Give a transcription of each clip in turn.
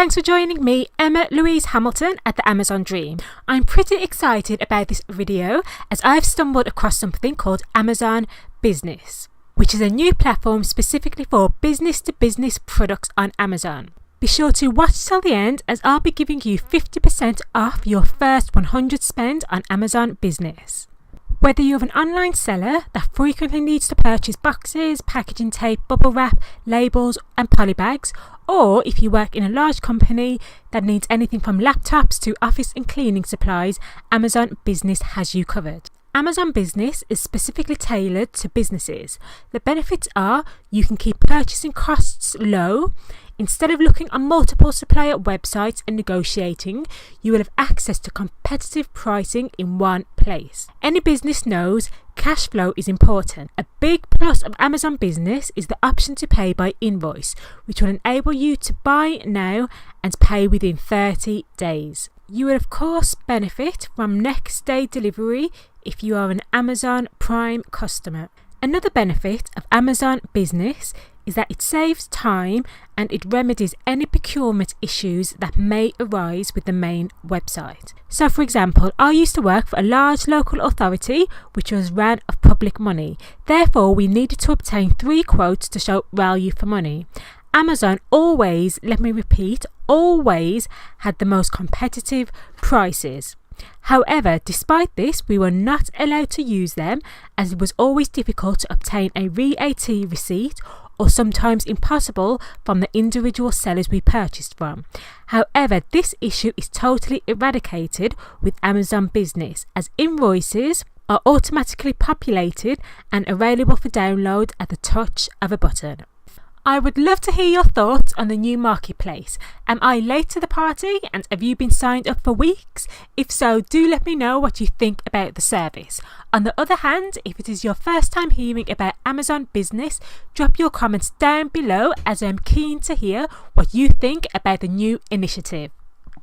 Thanks for joining me, Emma Louise Hamilton at the Amazon Dream. I'm pretty excited about this video as I've stumbled across something called Amazon Business, which is a new platform specifically for business-to-business products on Amazon. Be sure to watch till the end as I'll be giving you 50% off your first 100 spend on Amazon Business. Whether you're an online seller that frequently needs to purchase boxes, packaging tape, bubble wrap, labels and polybags, or if you work in a large company that needs anything from laptops to office and cleaning supplies, Amazon Business has you covered. Amazon Business is specifically tailored to businesses. The benefits are you can keep purchasing costs low. Instead of looking on multiple supplier websites and negotiating, you will have access to competitive pricing in one place. Any business knows cash flow is important. A big plus of Amazon Business is the option to pay by invoice, which will enable you to buy now and pay within 30 days. You will of course benefit from next day delivery if you are an Amazon Prime customer. Another benefit of Amazon Business is that it saves time and it remedies any procurement issues that may arise with the main website. So for example, I used to work for a large local authority which was ran of public money. Therefore, we needed to obtain 3 quotes to show value for money. Amazon always, let me repeat, always had the most competitive prices. However, despite this, we were not allowed to use them as it was always difficult to obtain a VAT receipt or sometimes impossible from the individual sellers we purchased from. However, this issue is totally eradicated with Amazon Business as invoices are automatically populated and available for download at the touch of a button. I would love to hear your thoughts on the new marketplace. Am I late to the party and have you been signed up for weeks? If so, do let me know what you think about the service. On the other hand, if it is your first time hearing about Amazon Business, drop your comments down below as I'm keen to hear what you think about the new initiative.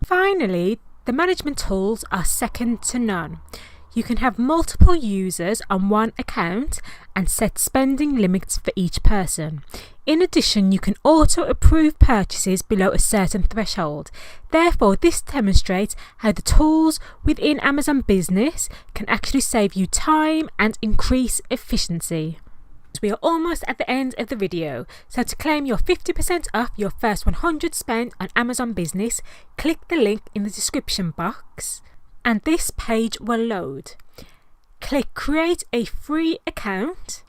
Finally, the management tools are second to none. You can have multiple users on one account and set spending limits for each person. In addition, you can auto-approve purchases below a certain threshold. Therefore, this demonstrates how the tools within Amazon Business can actually save you time and increase efficiency. We are almost at the end of the video, so to claim your 50% off your first 100 spend on Amazon Business, click the link in the description box and this page will load. Click create a free account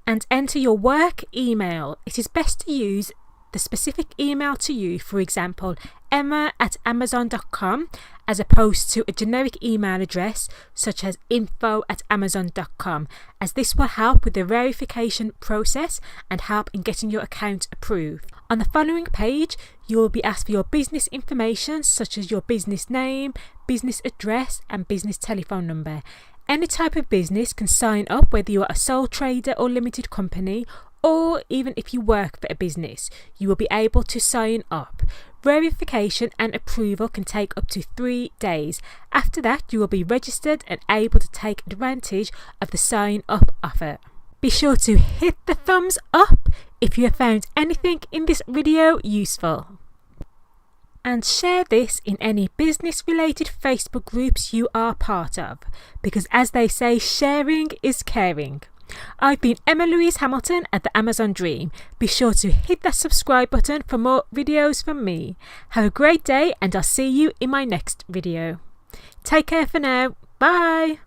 and enter your work email. It is best to use the specific email to you, for example, emma@amazon.com, as opposed to a generic email address such as info@amazon.com, as this will help with the verification process and help in getting your account approved. On the following page, you will be asked for your business information such as your business name, business address and business telephone number. Any type of business can sign up, whether you are a sole trader or limited company, or even if you work for a business, you will be able to sign up. Verification and approval can take up to 3 days. After that, you will be registered and able to take advantage of the sign up offer. Be sure to hit the thumbs up if you have found anything in this video useful. And share this in any business related Facebook groups you are part of, because as they say, sharing is caring. I've been Emma Louise Hamilton at the Amazon Dream. Be sure to hit that subscribe button for more videos from me. Have a great day and I'll see you in my next video. Take care for now. Bye.